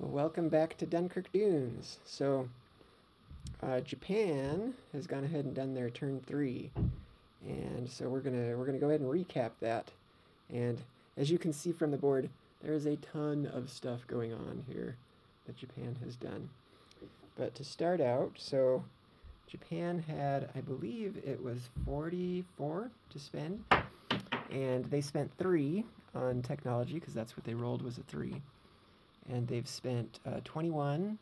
Well, welcome back to Dunkirk Dunes. Japan has gone ahead and done their turn 3, and so we're gonna go ahead and recap that. And as you can see from the board, there is a ton of stuff going on here that Japan has done. But to start out, so Japan had, I believe it was 44 to spend, and they spent 3 on technology because that's what they rolled, was a 3. And they've spent 21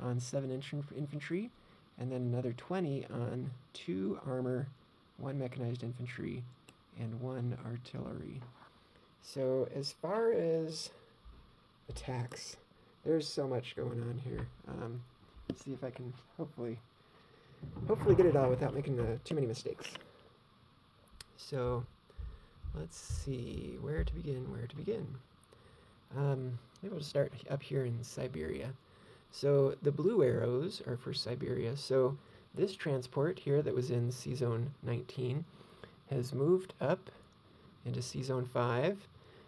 on 7-inch infantry, and then another 20 on 2 armor, 1 mechanized infantry, and 1 artillery. So as far as attacks, there's so much going on here. Let's see if I can hopefully get it all without making too many mistakes. So let's see where to begin. Maybe we'll start up here in Siberia. So the blue arrows are for Siberia. So this transport here that was in C-Zone 19 has moved up into C-Zone 5,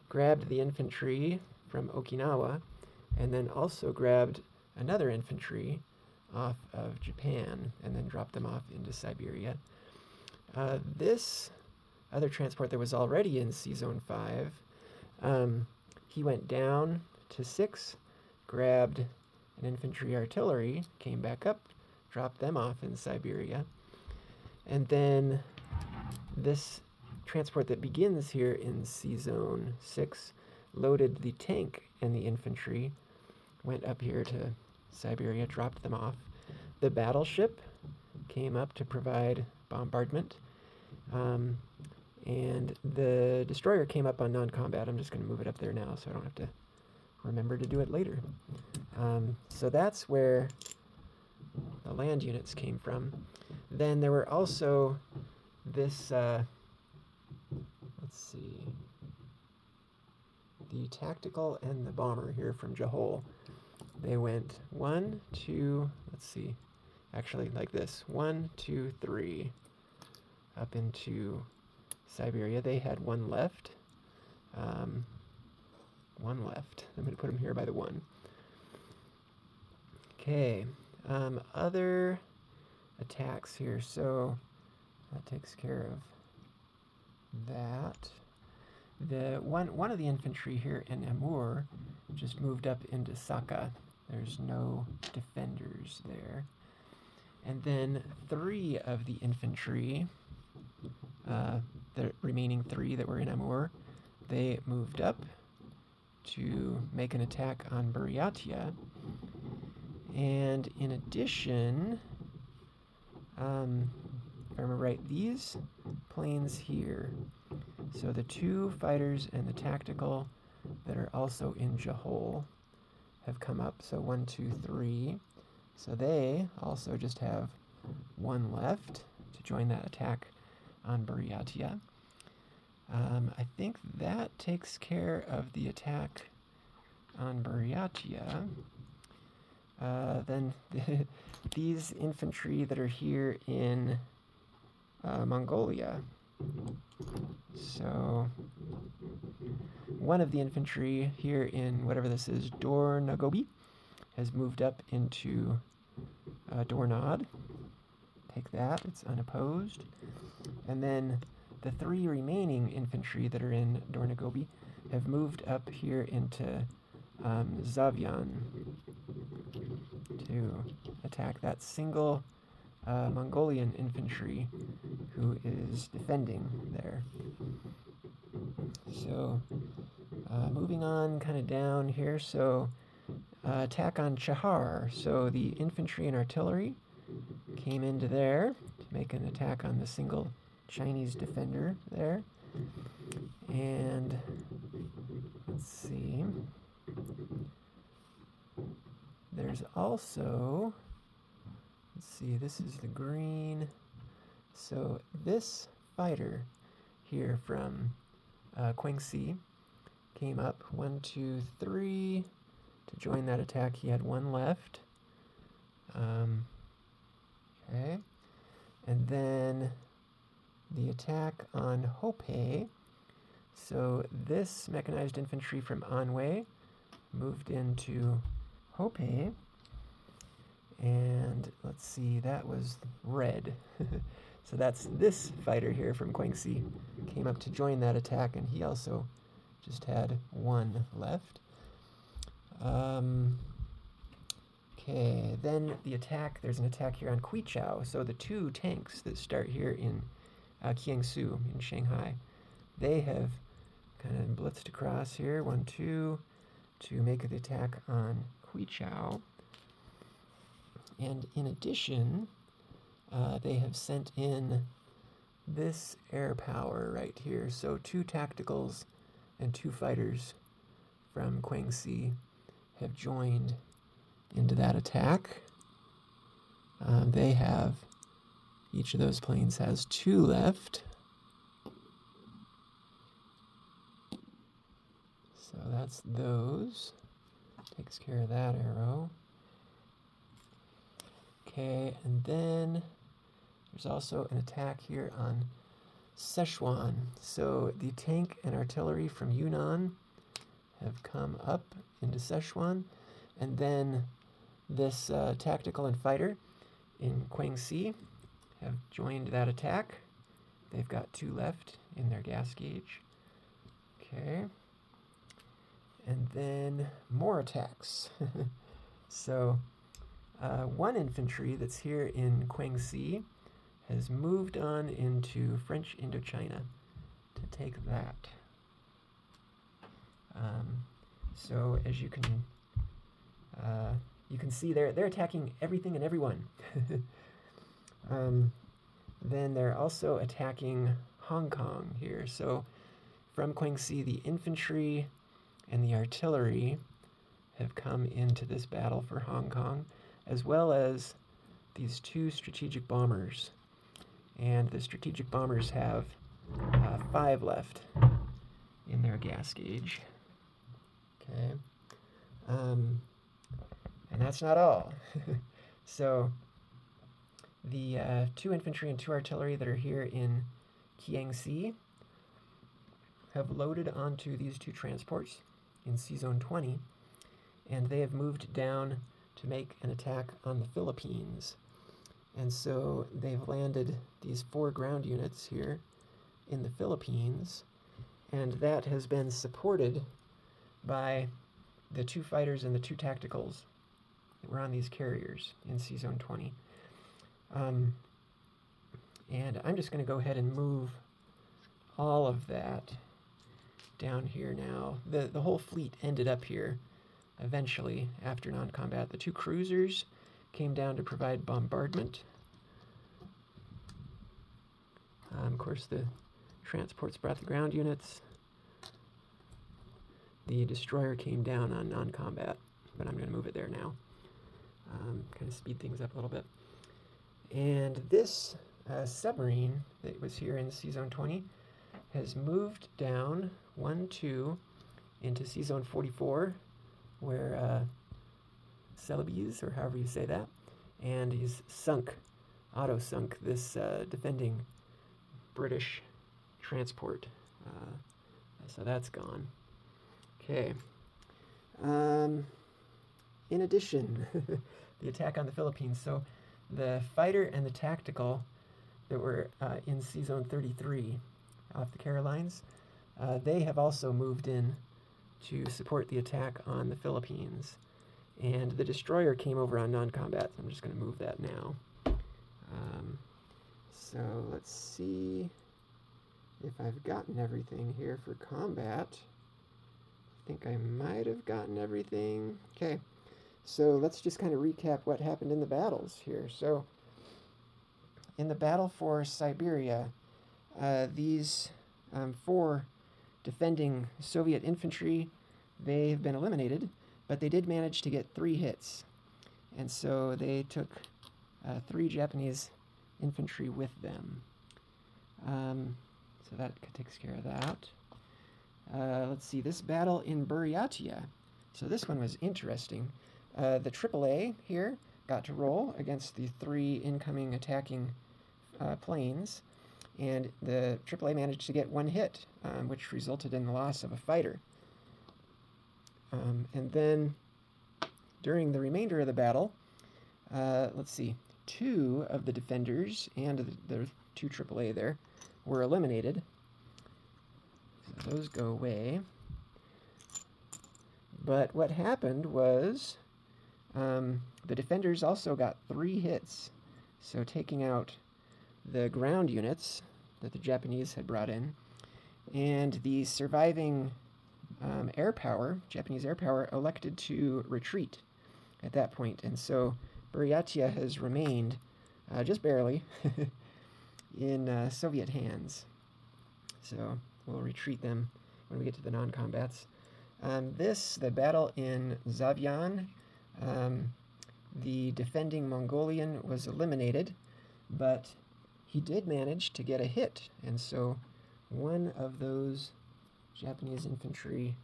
grabbed the infantry from Okinawa, and then also grabbed another infantry off of Japan and then dropped them off into Siberia. This other transport that was already in C-Zone 5, he went down to 6, grabbed an infantry artillery, came back up, dropped them off in Siberia. And then this transport that begins here in C-Zone 6 loaded the tank and the infantry, went up here to Siberia, dropped them off. The battleship came up to provide bombardment. And the destroyer came up on non-combat. I'm just going to move it up there now so I don't have to remember to do it later. So that's where the land units came from. Then there were also this, let's see, the tactical and the bomber here from Johol. They went 1, 2, let's see, actually like this, 1, 2, 3, up into Siberia. They had 1 left. 1 left. I'm going to put them here by the 1. Okay. Other attacks here. So that takes care of that. The one of the infantry here in Amur just moved up into Saka. There's no defenders there. And then 3 of the infantry, the remaining 3 that were in Amur, they moved up to make an attack on Buryatia. And in addition, if I remember right, these planes here, so the 2 fighters and the tactical that are also in Johol have come up. So 1, 2, 3. So they also just have 1 left to join that attack on Buryatia. I think that takes care of the attack on Buryatia. Then these infantry that are here in Mongolia. So one of the infantry here in whatever this is, Dornagobi, has moved up into Dornod. Take that, it's unopposed. And then the 3 remaining infantry that are in Dornagobi have moved up here into Zavyan to attack that single Mongolian infantry who is defending there. So moving on kind of down here, so attack on Chahar. So the infantry and artillery came into there to make an attack on the single Chinese defender there. And let's see, there's also, let's see, this is the green. So this fighter here from Quangxi came up 1, 2, 3 to join that attack. He had 1 left. Okay. And then the attack on Hopei. So this mechanized infantry from Anhui moved into Hope. And let's see, that was red. So that's this fighter here from Guangxi came up to join that attack, and he also just had 1 left. Okay, then the attack, there's an attack here on Quichao. So the 2 tanks that start here in Jiangsu, in Shanghai, they have kind of blitzed across here, 1, 2, to make the attack on Quichao. And in addition, they have sent in this air power right here. So 2 tacticals and 2 fighters from Guangxi have joined into that attack. They have, each of those planes has 2 left. So that's those. Takes care of that arrow. Okay, and then there's also an attack here on Sichuan. So the tank and artillery from Yunnan have come up into Sichuan, and then this tactical and fighter in Guangxi have joined that attack. They've got 2 left in their gas gauge. Okay. And then more attacks. So 1 infantry that's here in Guangxi has moved on into French Indochina to take that. So as you can see they're attacking everything and everyone. Then they're also attacking Hong Kong here. So from Guangxi, the infantry and the artillery have come into this battle for Hong Kong, as well as these 2 strategic bombers. And the strategic bombers have 5 left in their gas gauge. Okay. And that's not all. So the 2 infantry and 2 artillery that are here in Jiangxi have loaded onto these 2 transports in C-Zone 20, and they have moved down to make an attack on the Philippines. And so they've landed these 4 ground units here in the Philippines, and that has been supported by the 2 fighters and the 2 tacticals that were on these carriers in C-Zone 20. And I'm just going to go ahead and move all of that down here now. The whole fleet ended up here eventually after non-combat. The 2 cruisers came down to provide bombardment. Of course, the transports brought the ground units. The destroyer came down on non-combat, but I'm going to move it there now. Kind of speed things up a little bit. And this submarine that was here in C-Zone 20 has moved down 1, 2 into C-Zone 44, where Celebes, or however you say that, and he's auto-sunk this defending British transport. So that's gone. Okay. In addition, the attack on the Philippines. So the fighter and the tactical that were in C-Zone 33 off the Carolines, they have also moved in to support the attack on the Philippines. And the destroyer came over on non-combat. So I'm just going to move that now. So let's see if I've gotten everything here for combat. I think I might have gotten everything. Okay, so let's just kind of recap what happened in the battles here. So in the battle for Siberia, these 4 defending Soviet infantry, they've been eliminated, but they did manage to get 3 hits. And so they took 3 Japanese infantry with them. So that takes care of that. Let's see, this battle in Buryatia. So this one was interesting. The AAA here got to roll against the 3 incoming attacking planes, and the AAA managed to get 1 hit, which resulted in the loss of a fighter. And then during the remainder of the battle, let's see, 2 of the defenders and the 2 AAA there were eliminated. So those go away. But what happened was the defenders also got 3 hits. So taking out the ground units that the Japanese had brought in, and the surviving Japanese air power, elected to retreat at that point. And so Buryatia has remained, just barely, in Soviet hands. So we'll retreat them when we get to the non-combats. The battle in Zavyan, the defending Mongolian was eliminated, but he did manage to get a hit, and so one of those Japanese infantry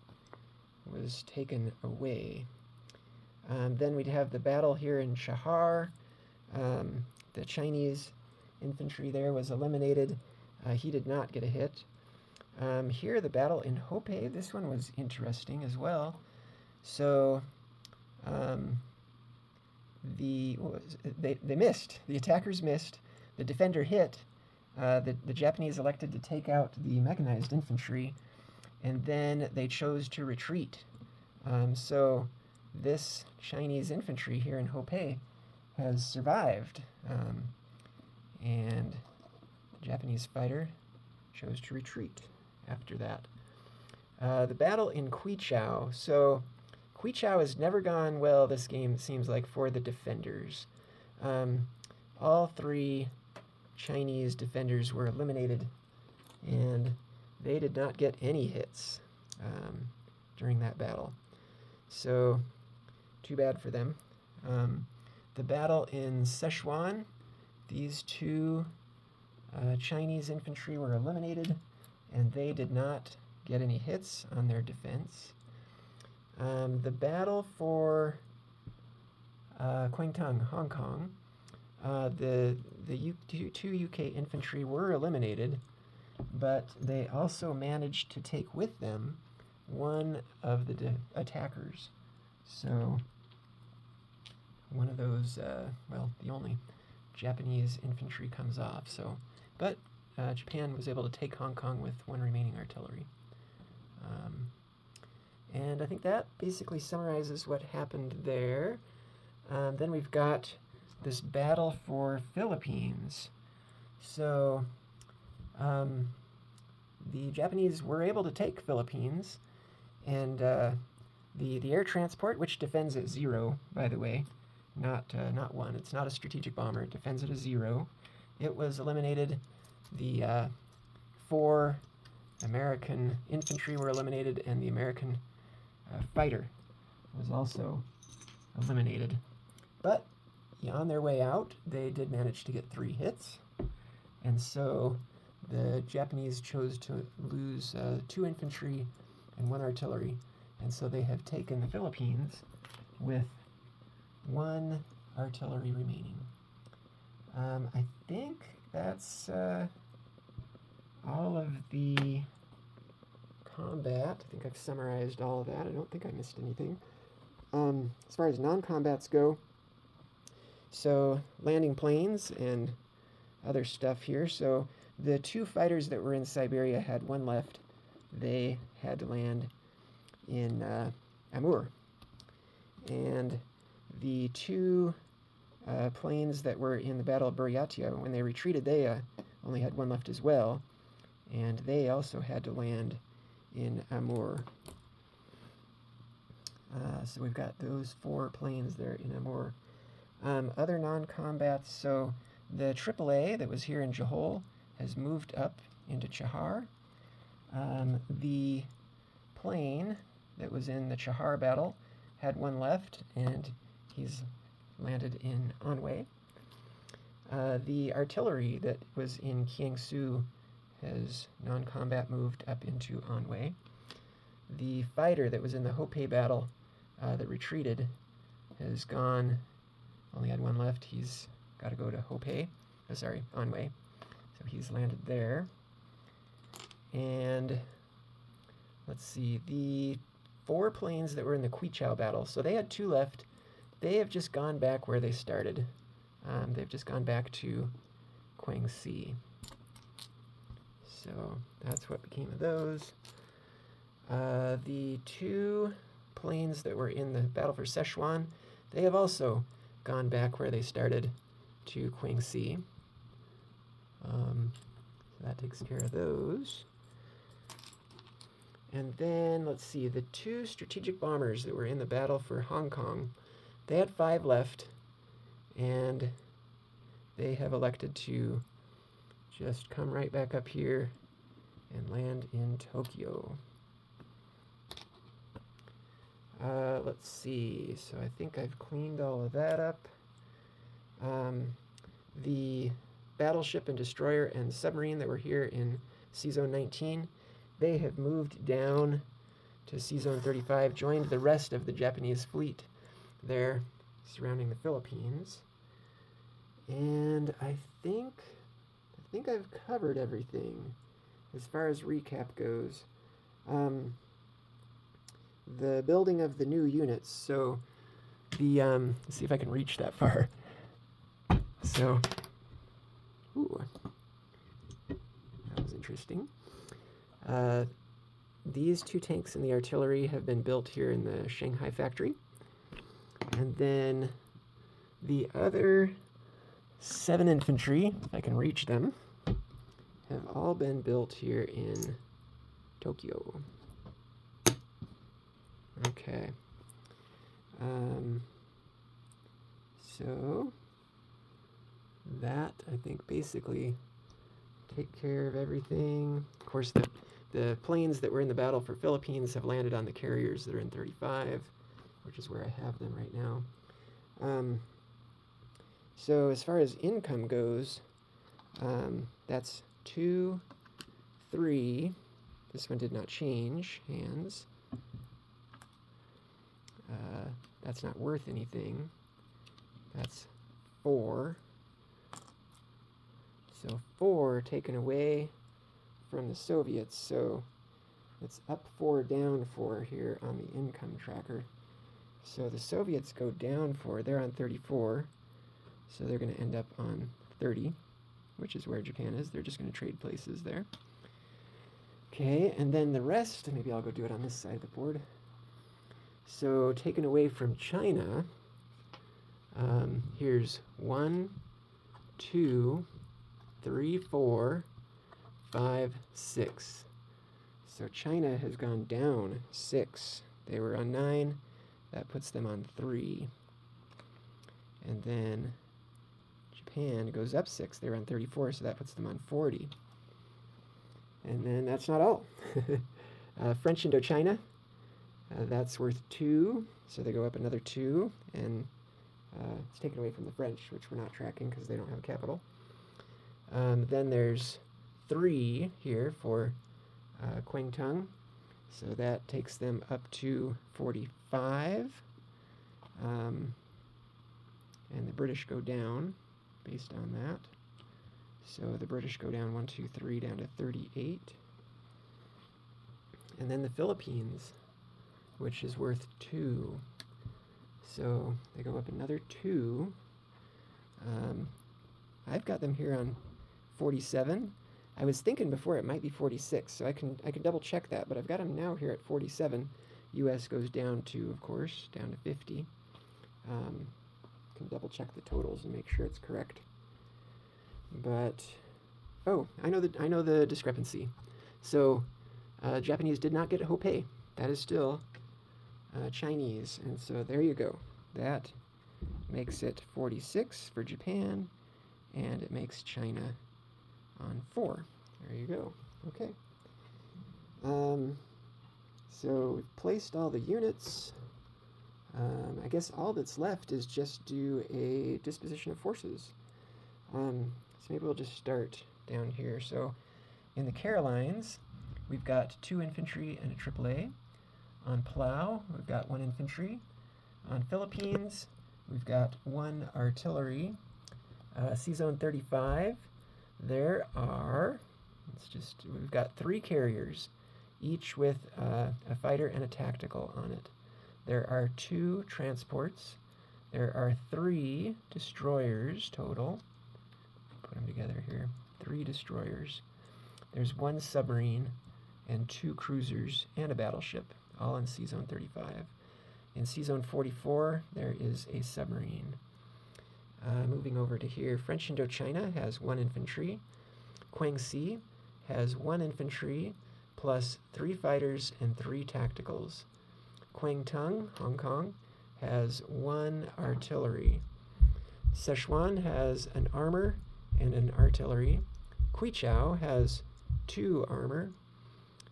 was taken away. Then we'd have the battle here in Chahar. The Chinese infantry there was eliminated. He did not get a hit. Here, the battle in Hope, this one was interesting as well. So, they missed. The attackers missed. The defender hit. The Japanese elected to take out the mechanized infantry, and then they chose to retreat. So this Chinese infantry here in Hope has survived, and the Japanese fighter chose to retreat after that. The battle in Quichao. So Quichao has never gone well this game, it seems like, for the defenders. All 3 Chinese defenders were eliminated, and they did not get any hits during that battle. So, too bad for them. The battle in Sichuan, these 2 Chinese infantry were eliminated, and they did not get any hits on their defense. The battle for Kwangtung, Hong Kong, the 2 UK infantry were eliminated, but they also managed to take with them one of the attackers. So one of those, the only Japanese infantry comes off. So, but Japan was able to take Hong Kong with 1 remaining artillery. And I think that basically summarizes what happened there. Then we've got this battle for Philippines. So the Japanese were able to take Philippines, and the air transport, which defends at 0, by the way, not 1. It's not a strategic bomber. It defends at a 0. It was eliminated. The 4 American infantry were eliminated, and the American fighter was also eliminated. But on their way out, they did manage to get 3 hits, and so the Japanese chose to lose 2 infantry and 1 artillery, and so they have taken the Philippines with 1 artillery remaining. I think that's all of the combat. I think I've summarized all of that. I don't think I missed anything. As far as non-combats go, so landing planes and other stuff here. So the 2 fighters that were in Siberia had 1 left. They had to land in Amur. And the 2 planes that were in the Battle of Buryatia, when they retreated, they only had 1 left as well. And they also had to land in Amur. So we've got those 4 planes there in Amur. Other non-combats, so the AAA that was here in Johol has moved up into Chahar. The plane that was in the Chahar battle had 1 left, and he's landed in Anhui. The artillery that was in Kiangsu has non-combat moved up into Anhui. The fighter that was in the Hope battle that retreated has gone, only had 1 left. He's got to go to Anhui. So he's landed there. And let's see, the 4 planes that were in the Quichao battle, so they had 2 left. they have just gone back where they started. They've just gone back to Kwangsi. So that's what became of those. The two planes that were in the battle for Szechuan, they have also gone back where they started to Kwangsi. So that takes care of those. And then, let's see, the two strategic bombers that were in the battle for Hong Kong, they had 5 left, and they have elected to just come right back up here and land in Tokyo. Let's see, so I think I've cleaned all of that up. The battleship and destroyer and submarine that were here in C-Zone 19, they have moved down to C-Zone 35, joined the rest of the Japanese fleet there surrounding the Philippines. And I think I've covered everything as far as recap goes. The building of the new units. So the let's see if I can reach that far. So, ooh, that was interesting. These 2 tanks and the artillery have been built here in the Shanghai factory. And then the other 7 infantry, if I can reach them, have all been built here in Tokyo. Okay. So that, I think, basically take care of everything. Of course, the planes that were in the battle for Philippines have landed on the carriers that are in 35, which is where I have them right now. So as far as income goes, that's 2, 3. This one did not change hands. That's not worth anything. That's 4. So 4 taken away from the Soviets. So it's up 4, down 4 here on the income tracker. So the Soviets go down 4. They're on 34. So they're going to end up on 30, which is where Japan is. They're just going to trade places there. Okay, and then the rest, maybe I'll go do it on this side of the board. So taken away from China, here's 1, 2, 3, 4, 5, 6. So China has gone down 6. They were on 9. That puts them on 3. And then Japan goes up 6. They were on 34, so that puts them on 40. And then that's not all. French Indochina, that's worth 2, so they go up another 2, and it's taken away from the French, which we're not tracking because they don't have a capital. Then there's 3 here for Kwangtung, so that takes them up to 45. And the British go down based on that. So the British go down 1, 2, 3, down to 38. And then the Philippines, which is worth 2. So they go up another 2. I've got them here on 47. I was thinking before it might be 46, so I can double check that, but I've got them now here at 47. US goes down to, of course, down to 50. Can double check the totals and make sure it's correct. But oh, I know the discrepancy. So Japanese did not get Hopei. That is still Chinese, and so there you go. That makes it 46 for Japan, and it makes China on 4. There you go. Okay. So we've placed all the units. I guess all that's left is just do a disposition of forces. So maybe we'll just start down here. So in the Carolines, we've got 2 infantry and a AAA. On Palau, we've got 1 infantry. On Philippines, we've got 1 artillery. C-Zone 35, there are, we've got 3 carriers, each with a fighter and a tactical on it. There are 2 transports. there are 3 destroyers total. Put them together here. 3 destroyers. There's 1 submarine and 2 cruisers and a battleship, all in C-Zone 35. In C-Zone 44, there is a submarine. Moving over to here, French Indochina has 1 infantry. Guangxi has 1 infantry plus 3 fighters and 3 tacticals. Kwangtung, Hong Kong, has 1 artillery. Sichuan has an armor and an artillery. Quichao has 2 armor.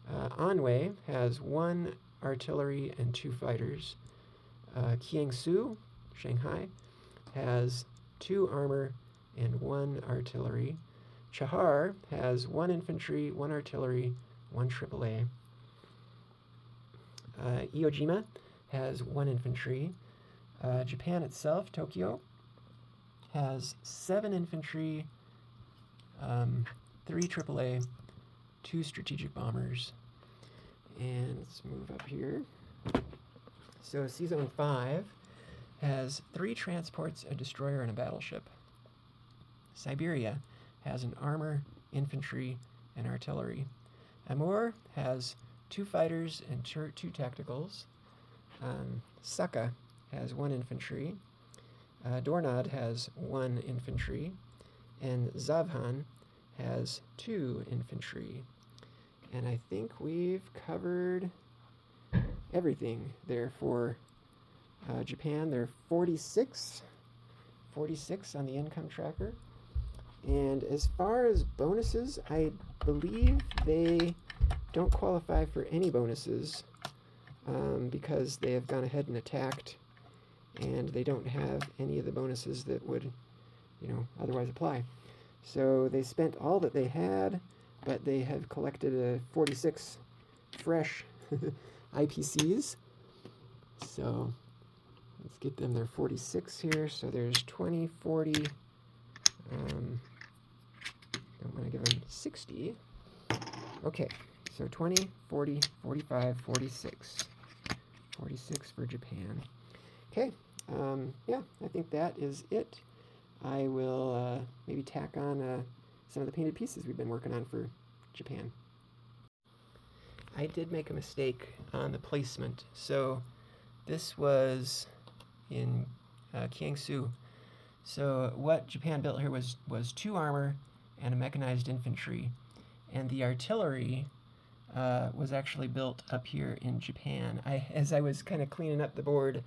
Anhui has 1 artillery and 2 fighters. Jiangsu, Shanghai, has 2 armor and 1 artillery. Chahar has 1 infantry, 1 artillery, 1 AAA. Iwo has 1 infantry. Japan itself, Tokyo, has 7 infantry, 3 AAA, 2 strategic bombers. And let's move up here. So C-Zone 5 has 3 transports, a destroyer, and a battleship. Siberia has an armor, infantry, and artillery. Amur has 2 fighters and 2 tacticals. Saka has 1 infantry. Dornad has 1 infantry. And Zavhan has 2 infantry. And I think we've covered everything there for Japan. There are 46 on the income tracker. And as far as bonuses, I believe they don't qualify for any bonuses because they have gone ahead and attacked, and they don't have any of the bonuses that would, otherwise apply. So they spent all that they had, but they have collected 46 fresh IPCs. So let's get them their 46 here. So there's 20, 40. Don't want to give them 60. Okay, so 20, 40, 45, 46. 46 for Japan. Okay, yeah, I think that is it. I will maybe tack on some of the painted pieces we've been working on for Japan. I did make a mistake on the placement. So this was in Jiangsu. So what Japan built here was 2 armor and a mechanized infantry. And the artillery was actually built up here in Japan. As I was kind of cleaning up the board,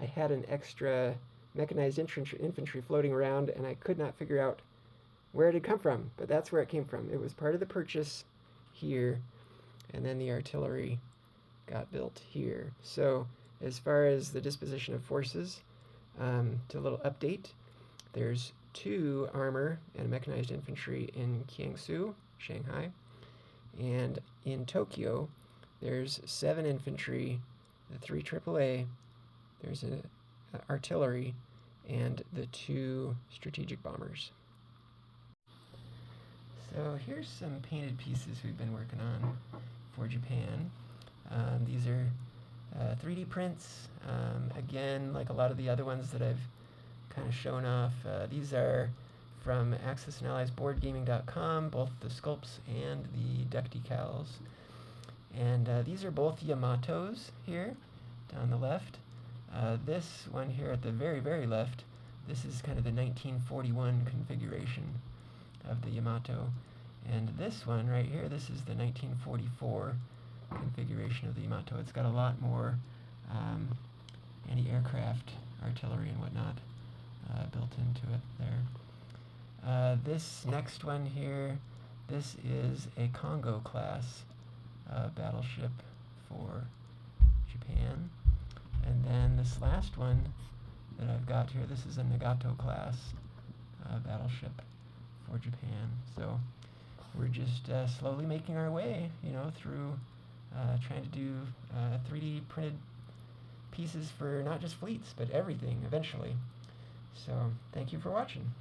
I had an extra mechanized infantry floating around, and I could not figure out where it had come from, but that's where it came from. It was part of the purchase here, and then the artillery got built here. So as far as the disposition of forces, to a little update, there's 2 armor and mechanized infantry in Jiangsu, Shanghai, and in Tokyo, there's 7 infantry, the 3 AAA, there's an artillery, and the 2 strategic bombers. So here's some painted pieces we've been working on for Japan. These are 3D prints. Again, like a lot of the other ones that I've kind of shown off, these are from Axis and Allies BoardGaming.com, both the sculpts and the deck decals. And these are both Yamatos here, down the left. This one here at the very, very left, this is kind of the 1941 configuration of the Yamato. And this one right here, this is the 1944 configuration of the Yamato. It's got a lot more anti-aircraft artillery and whatnot built into it there. This next one here, this is a Congo class battleship for Japan. And then this last one that I've got here, this is a Nagato class battleship for Japan. So we're just slowly making our way, through trying to do 3D printed pieces for not just fleets, but everything eventually. So thank you for watching.